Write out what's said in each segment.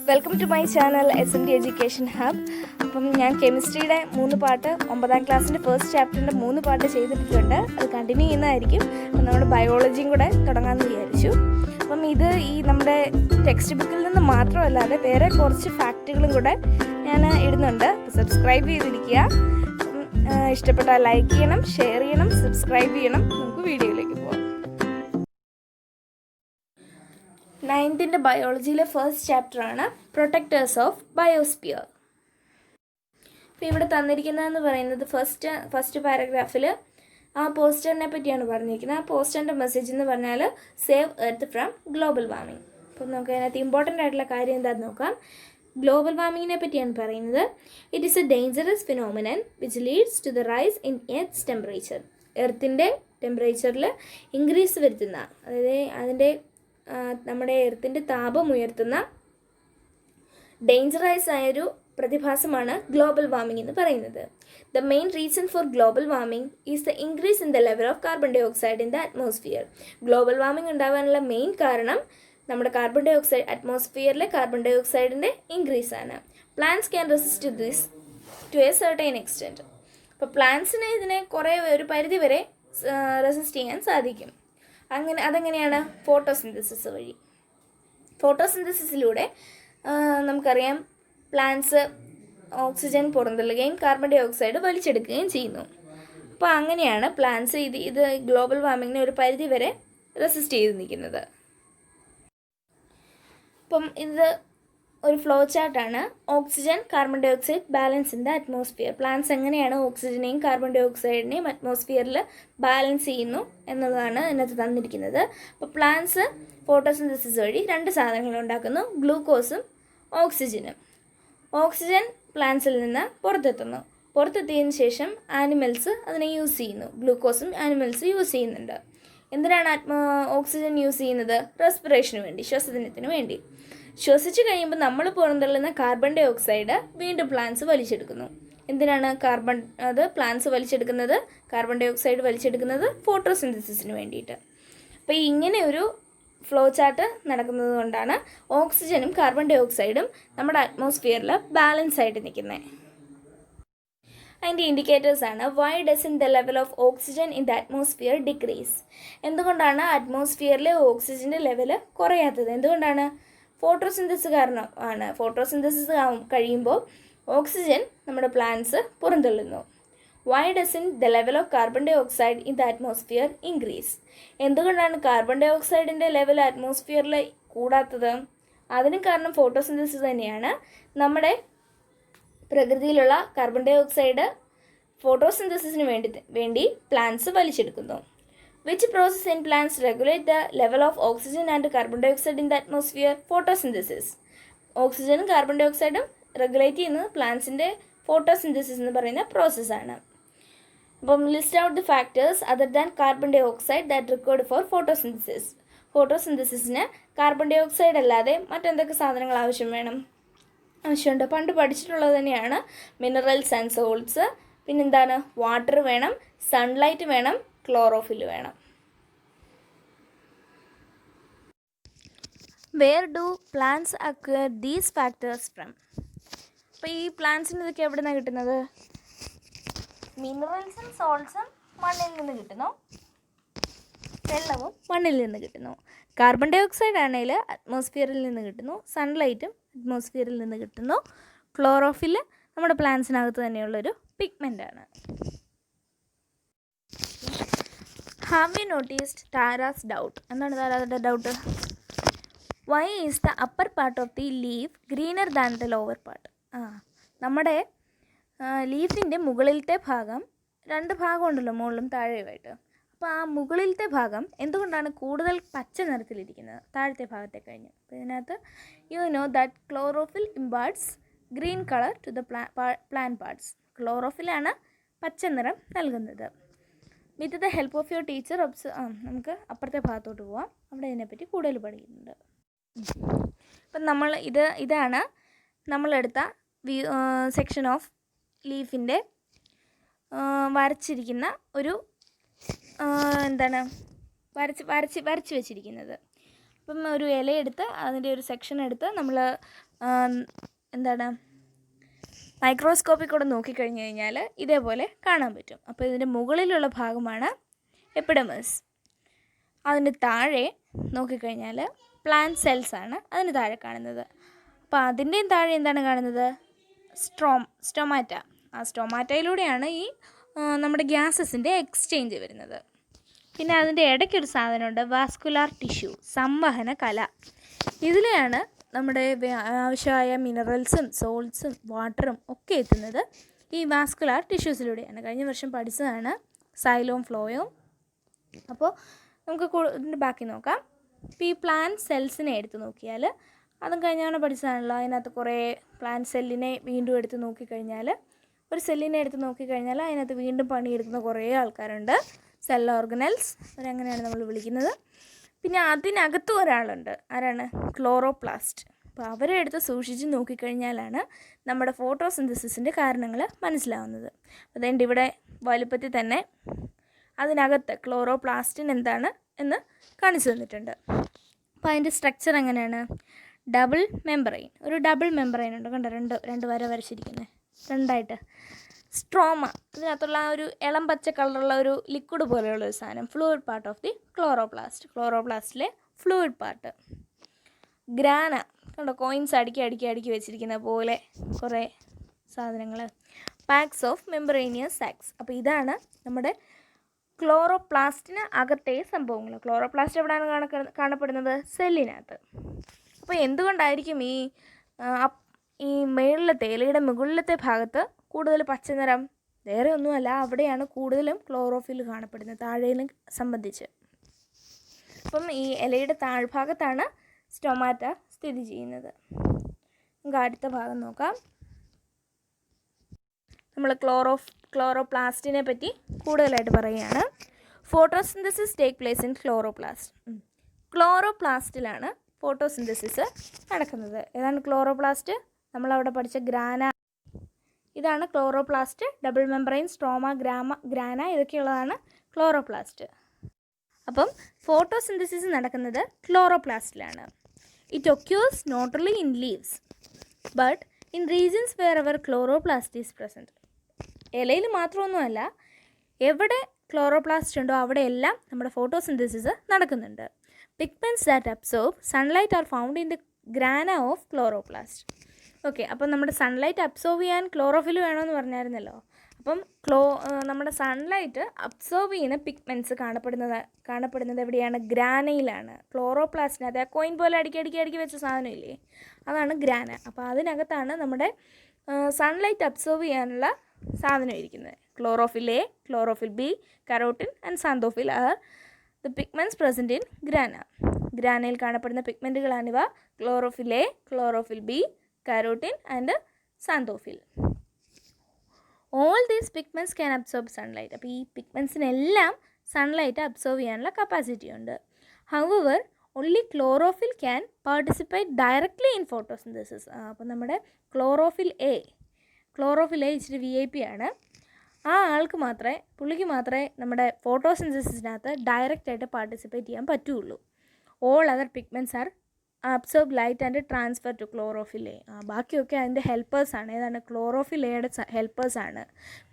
Welcome to my channel SMD education hub. അപ്പം ഞാൻ കെമിസ്ട്രിയുടെ 3 part 9ാം ക്ലാസ്സിൻ്റെ ഫസ്റ്റ് ചാപ്റ്ററിൻ്റെ 3 പാർട്ട് ചെയ്തിട്ടുണ്ട്. അത് കണ്ടിന്യൂ ചെയ്യുന്നതായിരിക്കും. അപ്പം നമ്മുടെ ബയോളജിയും കൂടെ തുടങ്ങാമെന്ന് വിചാരിച്ചു. അപ്പം ഇത് നമ്മുടെ ടെക്സ്റ്റ് ബുക്കിൽ നിന്ന് മാത്രമല്ലാതെ വേറെ കുറച്ച് ഫാക്റ്റുകളും കൂടെ ഞാൻ ഇടുന്നുണ്ട്. സബ്സ്ക്രൈബ് ചെയ്തിരിക്കുക. ഇഷ്ടപ്പെട്ടാൽ ലൈക്ക് ചെയ്യണം, ഷെയർ ചെയ്യണം, സബ്സ്ക്രൈബ് ചെയ്യണം. നമുക്ക് വീഡിയോയിലേക്ക് പോകാം. 9th ബയോളജിയിലെ ഫസ്റ്റ് ചാപ്റ്ററാണ് പ്രൊട്ടക്ടേഴ്സ് ഓഫ് ബയോസ്ഫിയർ. ഇപ്പോൾ ഇവിടെ തന്നിരിക്കുന്നതെന്ന് പറയുന്നത് ഫസ്റ്റ് പാരഗ്രാഫിൽ ആ പോസ്റ്ററിനെ പറ്റിയാണ് പറഞ്ഞിരിക്കുന്നത്. ആ പോസ്റ്ററിൻ്റെ മെസ്സേജ് എന്ന് പറഞ്ഞാൽ save earth from global warming. അപ്പോൾ നമുക്ക് അതിനകത്ത് ഇമ്പോർട്ടൻ്റ് ആയിട്ടുള്ള കാര്യം എന്താണെന്ന് നോക്കാം. ഗ്ലോബൽ വാർമിങ്ങിനെ പറ്റിയാണ് പറയുന്നത്. It is a dangerous phenomenon which leads to the rise in earth's temperature. എർത്തിൻ്റെ ടെമ്പറേച്ചറിൽ ഇൻക്രീസ് വരുത്തുന്ന, അതായത് അതിൻ്റെ നമ്മുടെ എർത്തിൻ്റെ താപം ഉയർത്തുന്ന ഡേഞ്ചറസ് ആയൊരു പ്രതിഭാസമാണ് ഗ്ലോബൽ വാർമിംഗ് എന്ന് പറയുന്നത്. The main reason for global warming is the increase in the level of carbon dioxide in the atmosphere. Global warming ഉണ്ടാകാനുള്ള മെയിൻ കാരണം നമ്മുടെ കാർബൺ ഡൈ ഓക്സൈഡ്, അറ്റ്മോസ്ഫിയറിലെ കാർബൺ ഡൈ ഓക്സൈഡിൻ്റെ ഇൻക്രീസ് ആണ്. Plants can resist this to a certain extent. അപ്പോൾ പ്ലാന്റ്സിന് ഇതിനെ ഒരു പരിധി വരെ റെസിസ്റ്റ് ചെയ്യാൻ സാധിക്കും. അതെങ്ങനെയാണ്? ഫോട്ടോസിന്തസിസ് വഴി. ഫോട്ടോസിന്തസിസിലൂടെ നമുക്കറിയാം പ്ലാന്റ്സ് ഓക്സിജൻ പുറന്തള്ളുകയും കാർബൺ ഡൈ ഓക്സൈഡ് വലിച്ചെടുക്കുകയും ചെയ്യുന്നു. അപ്പോൾ അങ്ങനെയാണ് പ്ലാന്റ്സ് ഇത് ഗ്ലോബൽ വാർമിങ്ങിനെ ഒരു പരിധി വരെ റെസിസ്റ്റ് ചെയ്ത് നിൽക്കുന്നത്. അപ്പം ഇത് ഒരു ഫ്ലോ ചാർട്ടാണ്. Oxygen, carbon dioxide balance in the atmosphere. Plants എങ്ങനെയാണ് ഓക്സിജനെയും കാർബൺ ഡൈ ഓക്സൈഡിനെയും അറ്റ്മോസ്ഫിയറിൽ ബാലൻസ് ചെയ്യുന്നു എന്നുള്ളതാണ് ഇതിനകത്ത് തന്നിരിക്കുന്നത്. അപ്പോൾ പ്ലാന്റ്സ് ഫോട്ടോസിന്തസിസ് വഴി 2 സാധനങ്ങൾ ഉണ്ടാക്കുന്നു, ഗ്ലൂക്കോസും ഓക്സിജനും. ഓക്സിജൻ പ്ലാന്റ്സിൽ നിന്ന് പുറത്തെത്തിയതിന് ശേഷം ആനിമൽസ് അതിനെ യൂസ് ചെയ്യുന്നു. ഗ്ലൂക്കോസും ആനിമൽസ് യൂസ് ചെയ്യുന്നുണ്ട്. എന്തിനാണ് ഓക്സിജൻ യൂസ് ചെയ്യുന്നത്? റെസ്പിറേഷന് വേണ്ടി, ശ്വസനത്തിന് വേണ്ടി. ശ്വസിച്ച് കഴിയുമ്പോൾ നമ്മൾ പുറന്തള്ളുന്ന കാർബൺ ഡൈ ഓക്സൈഡ് വീണ്ടും പ്ലാന്റ്സ് വലിച്ചെടുക്കുന്നു. എന്തിനാണ് പ്ലാന്റ്സ് വലിച്ചെടുക്കുന്നത്? കാർബൺ ഡൈ ഓക്സൈഡ് വലിച്ചെടുക്കുന്നത് ഫോട്ടോസിന്തസിസിന് വേണ്ടിയിട്ട്. അപ്പോൾ ഇങ്ങനെ ഒരു ഫ്ലോ ചാർട്ട് നടക്കുന്നത് കൊണ്ടാണ് ഓക്സിജനും കാർബൺ ഡൈ ഓക്സൈഡും നമ്മുടെ അറ്റ്മോസ്ഫിയറിൽ ബാലൻസ് ആയിട്ട് നിൽക്കുന്നത്. അതിൻ്റെ ഇൻഡിക്കേറ്റേഴ്സാണ് why does the level of oxygen in the atmosphere decrease. എന്തുകൊണ്ടാണ് അറ്റ്മോസ്ഫിയറിലെ ഓക്സിജൻ്റെ ലെവൽ കുറയാത്തത്? എന്തുകൊണ്ടാണ്? ഫോട്ടോസിന്തസിസ് കാരണമാണ്. ഫോട്ടോസിന്തസിസ് കഴിയുമ്പോൾ ഓക്സിജൻ നമ്മുടെ പ്ലാന്റ്സ് പുറന്തള്ളുന്നു. Why does the level of carbon dioxide in the atmosphere increase. എന്തുകൊണ്ടാണ് കാർബൺ ഡൈ ഓക്സൈഡിൻ്റെ ലെവൽ അറ്റ്മോസ്ഫിയറിൽ കൂടാത്തത്? അതിന് കാരണം ഫോട്ടോസിന്തസിസ് തന്നെയാണ്. നമ്മുടെ പ്രകൃതിയിലുള്ള കാർബൺ ഡൈ ഓക്സൈഡ് ഫോട്ടോസിന്തസിസിന് വേണ്ടി പ്ലാന്റ്സ് വലിച്ചെടുക്കുന്നു. Which process in plants regulate the level of oxygen and carbon dioxide in the atmosphere? Photosynthesis. ഓക്സിജനും കാർബൺ ഡൈ ഓക്സൈഡും റെഗുലേറ്റ് ചെയ്യുന്നത് പ്ലാന്റ്സിൻ്റെ ഫോട്ടോസിന്തസിസ് എന്ന് പറയുന്ന പ്രോസസ്സാണ്. അപ്പം list out the factors other than carbon dioxide that required for photosynthesis. ഫോട്ടോസിന്തസിസിന് കാർബൺ ഡൈ ഓക്സൈഡ് അല്ലാതെ മറ്റെന്തൊക്കെ സാധനങ്ങൾ ആവശ്യമുണ്ട്? പണ്ട് പഠിച്ചിട്ടുള്ളത് തന്നെയാണ്. മിനറൽസ് ആൻഡ് സോൾട്ട്സ്, പിന്നെന്താണ്? വാട്ടർ വേണം, സൺലൈറ്റ് വേണം, ക്ലോറോഫിൽ വേണം. Where do plants acquire these factors from? അപ്പോൾ ഈ പ്ലാന്റ്സിന് ഇതൊക്കെ എവിടെ നിന്നാണ് കിട്ടുന്നത്? മിനറൽസും സോൾട്ട്സും മണ്ണിൽ നിന്ന് കിട്ടുന്നു, വെള്ളവും മണ്ണിൽ നിന്ന് കിട്ടുന്നു. കാർബൺ ഡൈ ഓക്സൈഡ് ആണെങ്കിൽ അറ്റ്മോസ്ഫിയറിൽ നിന്ന് കിട്ടുന്നു, സൺലൈറ്റും അറ്റ്മോസ്ഫിയറിൽ നിന്ന് കിട്ടുന്നു. ക്ലോറോഫിൽ നമ്മുടെ പ്ലാന്റ്സിനകത്ത് തന്നെയുള്ളൊരു പിഗ്മെൻ്റാണ്. Have you noticed Tara's doubt? എന്താണ് താരായുടെ ഡൗട്ട്? Why is the upper part of the leaf greener than the lower part? നമ്മുടെ ലീഫിൻ്റെ മുകളിലത്തെ ഭാഗം 2 ഭാഗമുണ്ടല്ലോ, മുകളിലും താഴെയുമായിട്ട്. അപ്പോൾ ആ മുകളിലത്തെ ഭാഗം എന്തുകൊണ്ടാണ് കൂടുതൽ പച്ച നിറത്തിലിരിക്കുന്നത് താഴത്തെ ഭാഗത്തെ കഴിഞ്ഞ്? അപ്പോൾ ഇതിനകത്ത് you know that chlorophyll imparts green colour to the plant parts. ക്ലോറോഫിലാണ് പച്ച നിറം നൽകുന്നത്. With the help of your teacher നമുക്ക് അപ്പുറത്തെ ഭാഗത്തോട്ട് പോവാം. അവിടെ ഇതിനെപ്പറ്റി കൂടുതൽ പഠിക്കുന്നുണ്ട്. അപ്പം ഇതാണ് നമ്മളെടുത്ത സെക്ഷൻ ഓഫ് ലീഫിൻ്റെ വരച്ചിരിക്കുന്ന ഒരു വരച്ച് വെച്ചിരിക്കുന്നത്. അപ്പം ഒരു ഇലയെടുത്ത് അതിൻ്റെ ഒരു സെക്ഷൻ എടുത്ത് നമ്മൾ എന്താണ് മൈക്രോസ്കോപ്പിൽ കൂടെ നോക്കിക്കഴിഞ്ഞ് കഴിഞ്ഞാൽ ഇതേപോലെ കാണാൻ പറ്റും. അപ്പോൾ ഇതിൻ്റെ മുകളിലുള്ള ഭാഗമാണ് എപ്പിഡെമിസ്. അതിൻ്റെ താഴെ നോക്കിക്കഴിഞ്ഞാൽ പ്ലാന്റ് സെൽസാണ് അതിന് താഴെ കാണുന്നത്. അപ്പോൾ അതിൻ്റെയും താഴെ എന്താണ് കാണുന്നത്? സ്റ്റൊമാറ്റ. ആ സ്റ്റൊമാറ്റയിലൂടെയാണ് ഈ നമ്മുടെ ഗ്യാസസിൻ്റെ എക്സ്ചേഞ്ച് വരുന്നത്. പിന്നെ അതിൻ്റെ ഇടയ്ക്കൊരു സാധനമുണ്ട്, വാസ്കുലാർ ടിഷ്യൂ, സംവഹന കല. ഇതിലെയാണ് നമ്മുടെ ആവശ്യമായ മിനറൽസും സോൾട്സും വാട്ടറും ഒക്കെ എത്തുന്നത് ഈ വാസ്കുലാർ ടിഷ്യൂസിലൂടെയാണ്. കഴിഞ്ഞ വർഷം പഠിച്ചതാണ് സൈലോം ഫ്ലോയും. അപ്പോൾ നമുക്ക് ഇതിൻ്റെ ബാക്കി നോക്കാം. ഇപ്പോൾ ഈ പ്ലാന്റ് സെൽസിനെ എടുത്ത് നോക്കിയാൽ, അതും കഴിഞ്ഞാണ് പഠിച്ചതാണല്ലോ. അതിനകത്ത് കുറേ പ്ലാന്റ് സെല്ലിനെ വീണ്ടും എടുത്ത് നോക്കിക്കഴിഞ്ഞാൽ, ഒരു സെല്ലിനെ എടുത്ത് നോക്കിക്കഴിഞ്ഞാൽ അതിനകത്ത് വീണ്ടും പണിയെടുക്കുന്ന കുറേ ആൾക്കാരുണ്ട്, സെൽ ഓർഗനൽസ്, അവരങ്ങനെയാണ് നമ്മൾ വിളിക്കുന്നത്. പിന്നെ അതിനകത്തും ഒരാളുണ്ട്, ആരാണ്? ക്ലോറോപ്ലാസ്റ്റ്. അപ്പോൾ അവരെ എടുത്ത് സൂക്ഷിച്ച് നോക്കിക്കഴിഞ്ഞാലാണ് നമ്മുടെ ഫോട്ടോസിന്തസിസിൻ്റെ കാരണങ്ങൾ മനസ്സിലാവുന്നത്. അതുകൊണ്ട് ഇവിടെ വലുപ്പത്തിൽ തന്നെ അതിനകത്ത് ക്ലോറോപ്ലാസ്റ്റിൻ എന്താണ് എന്ന് കാണിച്ചു തന്നിട്ടുണ്ട്. അപ്പോൾ അതിൻ്റെ സ്ട്രക്ചർ എങ്ങനെയാണ്? Double membrane. ഒരു ഡബിൾ മെമ്പറൈൻ ഉണ്ട്, കണ്ടോ? രണ്ട് വര വരച്ചിരിക്കുന്നത് രണ്ടായിട്ട്. സ്ട്രോമ, ഇതിനകത്തുള്ള ഒരു ഇളം പച്ച കളറുള്ള ഒരു ലിക്വിഡ് പോലെയുള്ള ഒരു സാധനം, ഫ്ലൂയിഡ് പാർട്ട് ഓഫ് ദി ക്ലോറോപ്ലാസ്റ്റിലെ ഫ്ലൂയിഡ് പാർട്ട്. ഗ്രാന, കണ്ടോ? കോയിൻസ് അടുക്കി വെച്ചിരിക്കുന്ന പോലെ കുറേ സാധനങ്ങൾ. Packs of membranous sacs. അപ്പോൾ ഇതാണ് നമ്മുടെ ക്ലോറോപ്ലാസ്റ്റിന് അകത്തെ സംഭവങ്ങൾ. ക്ലോറോപ്ലാസ്റ്റ് എവിടെയാണ് കാണപ്പെടുന്നത്? സെല്ലിനകത്ത്. അപ്പോൾ എന്തുകൊണ്ടായിരിക്കും ഈ മേളിലത്തെ ഇലയുടെ മുകളിലത്തെ ഭാഗത്ത് കൂടുതൽ പച്ചനിറം? വേറെ ഒന്നുമല്ല, അവിടെയാണ് കൂടുതലും ക്ലോറോഫിൽ കാണപ്പെടുന്നത്, താഴേലും സംബന്ധിച്ച്. അപ്പം ഈ ഇലയുടെ താഴ്ഭാഗത്താണ് സ്റ്റൊമാറ്റ സ്ഥിതി ചെയ്യുന്നത്. നമുക്ക് അടുത്ത ഭാഗം നോക്കാം. നമ്മൾ ക്ലോറോപ്ലാസ്റ്റിനെ പറ്റി കൂടുതലായിട്ട് പറയുകയാണ്. Photosynthesis take place in chloroplast. ക്ലോറോപ്ലാസ്റ്റിലാണ് ഫോട്ടോസിന്തസിസ് നടക്കുന്നത്. ഏതാണ് ക്ലോറോപ്ലാസ്റ്റ്? നമ്മളവിടെ പഠിച്ച ഗ്രാന. ഇതാണ് chloroplast. Double membrane, stroma, grana ഇതൊക്കെയുള്ളതാണ് ക്ലോറോപ്ലാസ്റ്റ്. അപ്പം ഫോട്ടോസിന്തസിസ് നടക്കുന്നത് ക്ലോറോപ്ലാസ്റ്റിലാണ്. It occurs not only in leaves but in regions where ever chloroplast is present. ഇലയിൽ മാത്രമൊന്നുമല്ല, എവിടെ ക്ലോറോപ്ലാസ്റ്റ് ഉണ്ടോ അവിടെയെല്ലാം നമ്മുടെ ഫോട്ടോസിന്തസിസ് നടക്കുന്നുണ്ട്. Pigments that absorb sunlight are found in the grana of chloroplast. Okay, അപ്പം നമ്മുടെ സൺലൈറ്റ് അബ്സോർബ് ചെയ്യാൻ ക്ലോറോഫിൽ വേണമെന്ന് പറഞ്ഞായിരുന്നല്ലോ. അപ്പം നമ്മുടെ സൺലൈറ്റ് അബ്സോർബ് ചെയ്യുന്ന പിഗ്മെൻറ്റ്സ് കാണപ്പെടുന്നത് എവിടെയാണ്? ഗ്രാനയിലാണ്. ക്ലോറോപ്ലാസ്റ്റിനകത്ത് ആ കോയിൻ പോലെ അടുക്കി വെച്ച സാധനമില്ലേ, അതാണ് ഗ്രാന. അപ്പോൾ അതിനകത്താണ് നമ്മുടെ സൺലൈറ്റ് അബ്സോർബ് ചെയ്യാനുള്ള സാധനം ഇരിക്കുന്നത്. Chlorophyll A, chlorophyll B, carotene and xanthophyll are the pigments present in grana. ഗ്രാനയിൽ കാണപ്പെടുന്ന പിഗ്മെൻറ്റുകളാണിവ: chlorophyll A, chlorophyll B, carotene and xanthophyll. All these pigments can absorb sunlight. അപ്പോൾ ഈ പിഗ്മെൻറ്റ്സിനെല്ലാം സൺലൈറ്റ് അബ്സോർബ് ചെയ്യാനുള്ള കപ്പാസിറ്റി ഉണ്ട്. However only chlorophyll can participate directly in photosynthesis. അപ്പോൾ നമ്മുടെ ക്ലോറോഫിൽ എ ഇച്ചിരി VIP ആണ്. ആ പുള്ളിക്ക് മാത്രമേ നമ്മുടെ ഫോട്ടോസിന്തസിസിനകത്ത് ഡയറക്റ്റായിട്ട് പാർട്ടിസിപ്പേറ്റ് ചെയ്യാൻ പറ്റുള്ളൂ. All other pigments are absorb light and transfer to chlorophyll A. ബാക്കിയൊക്കെ അതിൻ്റെ ഹെൽപ്പേഴ്സാണ്. ഏതാണ്? ക്ലോറോഫിൽ എയുടെ ഹെൽപ്പേഴ്സാണ്.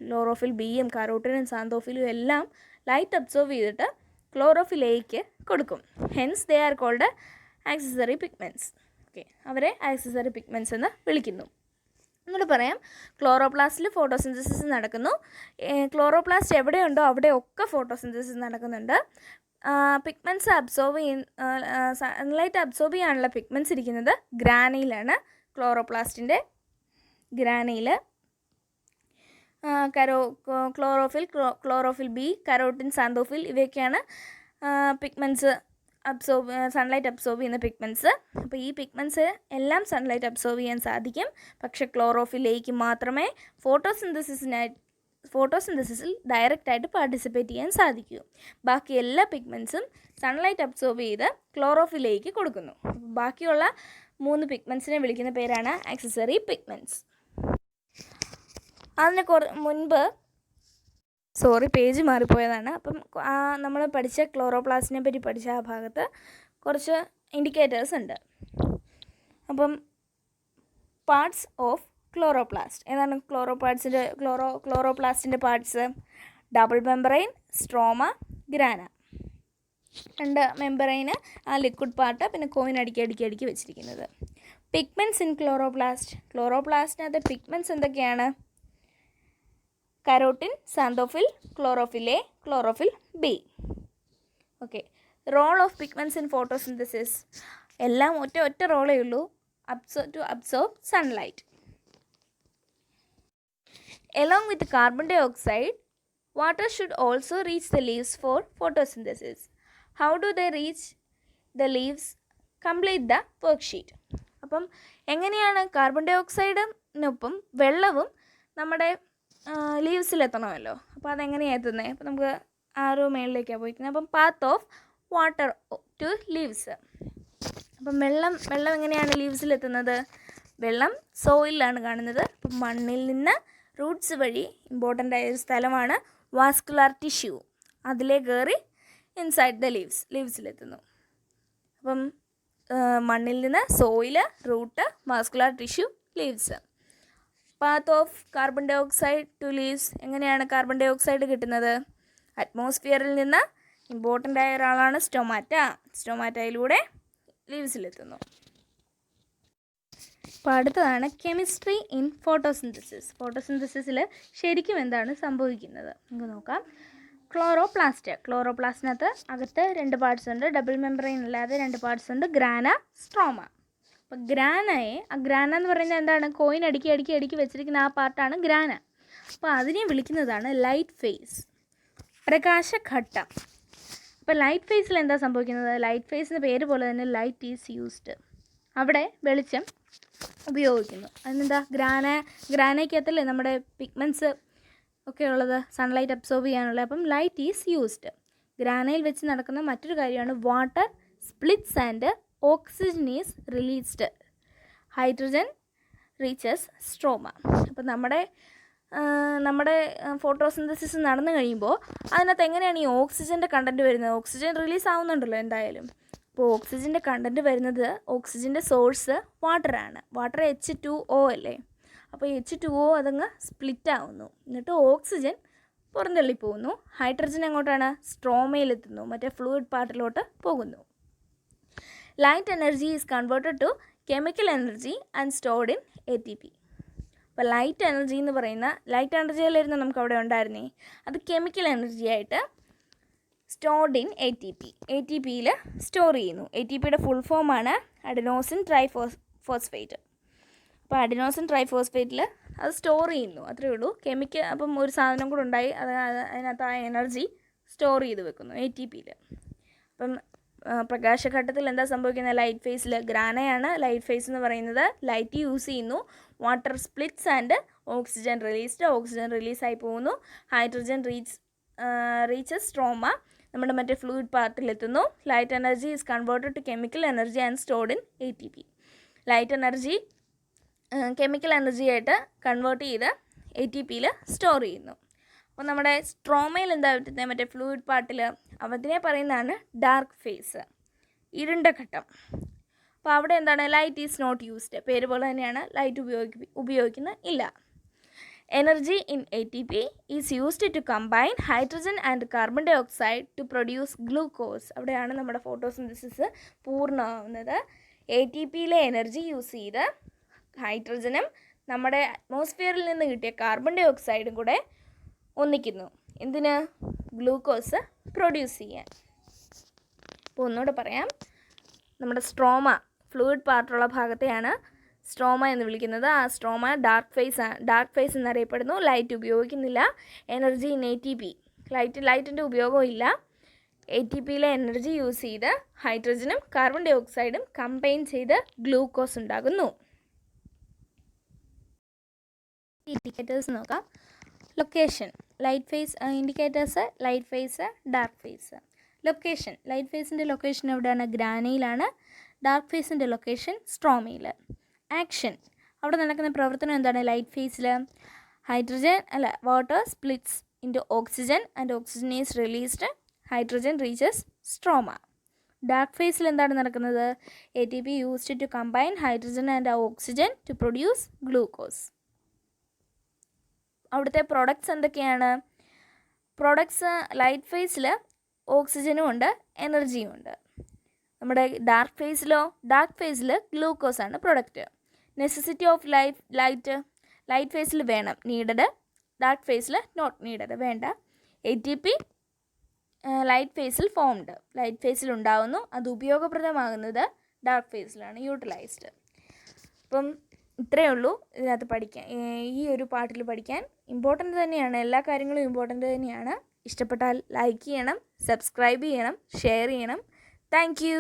ക്ലോറോഫിൽ ബിയും കരോട്ടിനും സാന്തോഫിലും എല്ലാം ലൈറ്റ് അബ്സോർബ് ചെയ്തിട്ട് ക്ലോറോഫിൽ എയ്ക്ക് കൊടുക്കും. Hence they are called accessory pigments. Okay, അവരെ ആക്സസറി പിഗ്മെൻറ്റ്സ് എന്ന് വിളിക്കുന്നു. എന്നോട് പറയാം, ക്ലോറോപ്ലാസ്റ്റിൽ ഫോട്ടോസിന്തസിസ് നടക്കുന്നു. ക്ലോറോപ്ലാസ്റ്റ് എവിടെയുണ്ടോ അവിടെയൊക്കെ ഫോട്ടോസിന്തസിസ് നടക്കുന്നുണ്ട്. പിഗ്മെൻറ്റ്സ് സൺലൈറ്റ് അബ്സോർബ് ചെയ്യാനുള്ള പിഗ്മെൻറ്റ്സ് ഇരിക്കുന്നത് ഗ്രാനയിലാണ്. ക്ലോറോപ്ലാസ്റ്റിൻ്റെ ഗ്രാനയിൽ ക്ലോറോഫിൽ ബി, കരോട്ടിൻ, സാന്തോഫിൽ ഇവയൊക്കെയാണ് പിഗ്മെൻറ്റ്സ് സൺലൈറ്റ് അബ്സോർബ് ചെയ്യുന്ന പിഗ്മെൻറ്റ്സ്. അപ്പോൾ ഈ പിഗ്മെൻറ്റ്സ് എല്ലാം സൺലൈറ്റ് അബ്സോർബ് ചെയ്യാൻ സാധിക്കും. പക്ഷേ ക്ലോറോഫിൽ എയ്ക്ക് മാത്രമേ ഫോട്ടോസിന്തസിസിൽ ഡയറക്റ്റായിട്ട് പാർട്ടിസിപ്പേറ്റ് ചെയ്യാൻ സാധിക്കൂ. ബാക്കി എല്ലാ പിഗ്മെൻറ്റ്സും സൺലൈറ്റ് അബ്സോർബ് ചെയ്ത് ക്ലോറോഫിൽ എയ്ക്ക് കൊടുക്കുന്നു. ബാക്കിയുള്ള 3 പിഗ്മെൻറ്റ്സിനെ വിളിക്കുന്ന പേരാണ് ആക്സസറി പിഗ്മെൻറ്റ്സ്. അതിന് മുൻപ് പേജ് മാറിപ്പോയതാണ്. അപ്പം നമ്മൾ പഠിച്ച ക്ലോറോപ്ലാസ്റ്റിനെ പറ്റി പഠിച്ച ആ ഭാഗത്ത് കുറച്ച് ഇൻഡിക്കേറ്റേഴ്സ് ഉണ്ട്. അപ്പം പാർട്സ് ഓഫ് ക്ലോറോപ്ലാസ്റ്റ് ഏതാണ്? ക്ലോറോപ്ലാസ്റ്റിൻ്റെ parts double membrane, stroma, grana. രണ്ട് മെംബ്രെയിന്, ആ ലിക്വിഡ് പാർട്ട്, പിന്നെ കോയിൻ അടുക്കി വെച്ചിരിക്കുന്നത്. പിഗ്മെൻറ്റ്സ് ഇൻ ക്ലോറോപ്ലാസ്റ്റിനകത്ത് പിഗ്മെൻറ്റ്സ് എന്തൊക്കെയാണ്? Carotene, xanthophyll, chlorophyll A, chlorophyll B. Okay. Role of pigments in photosynthesis എല്ലാം ഒറ്റ റോളേ ഉള്ളൂ, absorb sunlight. Along with carbon dioxide, water should also reach the leaves for photosynthesis. How do they reach the leaves? Complete the worksheet. അപ്പം എങ്ങനെയാണ് carbon dye ഓക്സൈഡിനൊപ്പം വെള്ളവും നമ്മുടെ ലീവ്സിലെത്തണമല്ലോ. അപ്പോൾ അതെങ്ങനെയാണ് എത്തുന്നത്? അപ്പോൾ നമുക്ക് ആരോ മേളിലേക്കാണ് പോയിരിക്കുന്നത്. അപ്പം path of water to leaves. അപ്പം വെള്ളം എങ്ങനെയാണ് ലീവ്സിലെത്തുന്നത്? വെള്ളം സോയിലാണ് കാണുന്നത്. അപ്പം മണ്ണിൽ നിന്ന് റൂട്ട്സ് വഴി ഇമ്പോർട്ടൻ്റ് ആയൊരു സ്ഥലമാണ് വാസ്കുലാർ ടിഷ്യൂ. അതിലേ കയറി ഇൻസൈഡ് ദ ലീവ്സിലെത്തുന്നു. അപ്പം മണ്ണിൽ നിന്ന് soil, root, vascular tissue, leaves. Path of carbon dye oxide to leaves എങ്ങനെയാണ് കാർബൺ ഡൈ ഓക്സൈഡ് കിട്ടുന്നത്? അറ്റ്മോസ്ഫിയറിൽ നിന്ന് ഇമ്പോർട്ടൻ്റ് ആയ ഒരാളാണ് സ്റ്റൊമാറ്റയിലൂടെ ലീവ്സിലെത്തുന്നു. അപ്പോൾ അടുത്തതാണ് കെമിസ്ട്രി ഇൻ ഫോട്ടോസിന്തസിസിൽ ശരിക്കും എന്താണ് സംഭവിക്കുന്നത് നമുക്ക് നോക്കാം. ക്ലോറോപ്ലാസ്റ്റിനകത്ത് അകത്ത് 2 പാർട്സ് ഉണ്ട്, ഡബിൾ മെംബ്രെയിൻ അല്ലാതെ 2 പാർട്സ് ഉണ്ട്, ഗ്രാന, സ്ട്രോമ. അപ്പോൾ ഗ്രാന എന്ന് പറയുന്നത് എന്താണ്? കോയിൻ അടുക്കി വെച്ചിരിക്കുന്ന ആ പാർട്ടാണ് ഗ്രാന. അപ്പോൾ അതിനെ വിളിക്കുന്നതാണ് ലൈറ്റ് ഫേസ്, പ്രകാശഘട്ടം. അപ്പോൾ ലൈറ്റ് ഫേസിൽ എന്താ സംഭവിക്കുന്നത്? ലൈറ്റ് ഫേസിന് പേര് പോലെ തന്നെ ലൈറ്റ് ഈസ് യൂസ്ഡ്. അവിടെ വെളിച്ചം ഉപയോഗിക്കുന്നു. അതിനെന്താ? ഗ്രാനയ്ക്കകത്തല്ലേ നമ്മുടെ പിഗ്മെൻറ്റ്സ് ഒക്കെ ഉള്ളത്, സൺലൈറ്റ് അബ്സോർബ് ചെയ്യാനുള്ളത്. അപ്പം ലൈറ്റ് ഈസ് യൂസ്ഡ്. ഗ്രാനയിൽ വെച്ച് നടക്കുന്ന മറ്റൊരു കാര്യമാണ് water splits and oxygen is released. Hydrogen reaches stroma. അപ്പം നമ്മുടെ ഫോട്ടോസിന്തസിസ് നടന്നു കഴിയുമ്പോൾ അതിനകത്ത് എങ്ങനെയാണ് ഈ ഓക്സിജൻ്റെ കണ്ടൻറ്റ് വരുന്നത്? ഓക്സിജൻ റിലീസ് ആവുന്നുണ്ടല്ലോ എന്തായാലും. അപ്പോൾ ഓക്സിജൻ്റെ കണ്ടൻറ്റ് വരുന്നത്, ഓക്സിജൻ്റെ സോഴ്സ് വാട്ടറാണ്. വാട്ടർ H2O അല്ലേ? അപ്പോൾ H2O അതങ്ങ് സ്പ്ലിറ്റ് ആവുന്നു. എന്നിട്ട് ഓക്സിജൻ പുറന്തള്ളി പോകുന്നു. ഹൈഡ്രജൻ എങ്ങോട്ടാണ്? സ്ട്രോമയിലെത്തുന്നു, മറ്റേ ഫ്ലൂയിഡ് പാർട്ടിലോട്ട് പോകുന്നു. Light energy is converted to chemical energy and stored in ATP. അപ്പോൾ ലൈറ്റ് എനർജി എന്ന് പറയുന്ന ലൈറ്റ് എനർജിയിലായിരുന്നു നമുക്ക് അവിടെ ഉണ്ടായിരുന്നേ, അത് കെമിക്കൽ എനർജി ആയിട്ട് സ്റ്റോർഡ് ഇൻ ATPയിൽ സ്റ്റോർ ചെയ്യുന്നു. ATPയുടെ ഫുൾ ഫോമാണ് അഡിനോസിൻ ട്രൈഫോസ്ഫേറ്റ്. അപ്പോൾ അഡിനോസിൻ ട്രൈഫോസ്ഫേറ്റിൽ അത് സ്റ്റോർ ചെയ്യുന്നു, അത്രയേ ഉള്ളൂ. അപ്പം ഒരു സാധനം കൂടെ ഉണ്ടായി, അതിനകത്ത് ആ എനർജി സ്റ്റോർ ചെയ്ത് വെക്കുന്നു ATPയിൽ. അപ്പം പ്രകാശഘട്ടത്തിൽ എന്താ സംഭവിക്കുന്നത്? ലൈറ്റ് ഫേസിൽ ഗ്രാനയാണ് ലൈറ്റ് ഫേസ് എന്ന് പറയുന്നത്. ലൈറ്റ് യൂസ് ചെയ്യുന്നു, വാട്ടർ സ്പ്ലിറ്റ്സ് ആൻഡ് ഓക്സിജൻ റിലീസായി പോകുന്നു. ഹൈഡ്രജൻ റീച്ചസ് സ്ട്രോമ, നമ്മുടെ മറ്റേ ഫ്ലൂയിഡ് പാർട്ടിലെത്തുന്നു. Light energy is converted to chemical energy and stored in ATP. Light energy chemical energy ആയിട്ട് കൺവേർട്ട് ചെയ്ത് ATPയിൽ സ്റ്റോർ ചെയ്യുന്നു. അപ്പോൾ നമ്മുടെ സ്ട്രോമയിൽ എന്താ പറ്റുന്നത്? മറ്റേ ഫ്ലൂയിഡ് പാർട്ടിൽ അതിനെ പറയുന്നതാണ് ഡാർക്ക് ഫേസ്, ഇരുണ്ട ഘട്ടം. അപ്പോൾ അവിടെ എന്താണ്? Light is not used. പേര് പോലെ തന്നെയാണ്, ലൈറ്റ് ഉപയോഗിക്കുന്ന ഇല്ല. Energy in ATP is used to combine hydrogen and carbon dye oxide to produce glucose. അവിടെയാണ് നമ്മുടെ ഫോട്ടോസിന്തസിസ് പൂർണ്ണമാവുന്നത്. ATPയിലെ എനർജി യൂസ് ചെയ്ത് ഹൈഡ്രജനും നമ്മുടെ അറ്റ്മോസ്ഫിയറിൽ നിന്ന് കിട്ടിയ കാർബൺ ഡൈ ഓക്സൈഡും കൂടെ ഒന്നിക്കുന്നു. എന്തിന്? ഗ്ലൂക്കോസ് പ്രൊഡ്യൂസ് ചെയ്യാൻ. അപ്പോൾ ഒന്നുകൂടെ പറയാം, നമ്മുടെ സ്ട്രോമ ഫ്ലൂയിഡ് പാർട്ടുള്ള ഭാഗത്തെയാണ് സ്ട്രോമ എന്ന് വിളിക്കുന്നത്. ആ സ്ട്രോമ ഡാർക്ക് ഫേസ് എന്നറിയപ്പെടുന്നു. ലൈറ്റ് ഉപയോഗിക്കുന്നില്ല. എനർജി ഇൻ ATP, ലൈറ്റിൻ്റെ ഉപയോഗവും ഇല്ല. ATPയിലെ എനർജി യൂസ് ചെയ്ത് ഹൈഡ്രജനും കാർബൺ ഡൈ ഓക്സൈഡും കമ്പൈൻ ചെയ്ത് ഗ്ലൂക്കോസ് ഉണ്ടാകുന്നു. ഇൻഡിക്കേറ്റേഴ്സ് നോക്കാം. Location, light phase indicators, light phase, dark phase. Location, light ഫേസിൻ്റെ ലൊക്കേഷൻ എവിടെയാണ്? ഗ്രാനയിലാണ്. ഡാർക്ക് ഫേസിൻ്റെ ലൊക്കേഷൻ സ്ട്രോമയിൽ. ആക്ഷൻ, അവിടെ നടക്കുന്ന പ്രവർത്തനം എന്താണ്? ലൈറ്റ് ഫേസിൽ water splits into oxygen and oxygen is released. Hydrogen reaches stroma. Dark ഫേസിൽ എന്താണ് നടക്കുന്നത്? ATP used to combine hydrogen and oxygen to produce glucose. അവിടുത്തെ പ്രൊഡക്ട്സ് എന്തൊക്കെയാണ്? പ്രൊഡക്ട്സ് ലൈറ്റ് ഫേസിൽ ഓക്സിജനും ഉണ്ട്, എനർജിയും ഉണ്ട്. നമ്മുടെ ഡാർക്ക് ഫേസിൽ ഗ്ലൂക്കോസ് ആണ് പ്രൊഡക്റ്റ്. നെസസിറ്റി ഓഫ് ലൈറ്റ് ഫേസിൽ വേണം, നീഡഡ്. ഡാർക്ക് ഫേസിൽ നോട്ട് നീഡഡ്, വേണ്ട. ATP ലൈറ്റ് ഫേസിൽ ഫോംഡ്, ലൈറ്റ് ഫേസിൽ ഉണ്ടാകുന്നു. അത് ഉപയോഗപ്രദമാകുന്നത് ഡാർക്ക് ഫേസിലാണ് യൂട്ടിലൈസ്ഡ്. അപ്പം ഇത്രയേ ഉള്ളൂ ഇതിനകത്ത് പഠിക്കാൻ, ഈ ഒരു പാർട്ടിൽ പഠിക്കാൻ. ഇമ്പോർട്ടൻ്റ് തന്നെയാണ്, എല്ലാ കാര്യങ്ങളും ഇമ്പോർട്ടൻ്റ് തന്നെയാണ്. ഇഷ്ടപ്പെട്ടാൽ ലൈക്ക് ചെയ്യണം, സബ്സ്ക്രൈബ് ചെയ്യണം, ഷെയർ ചെയ്യണം. Thank you.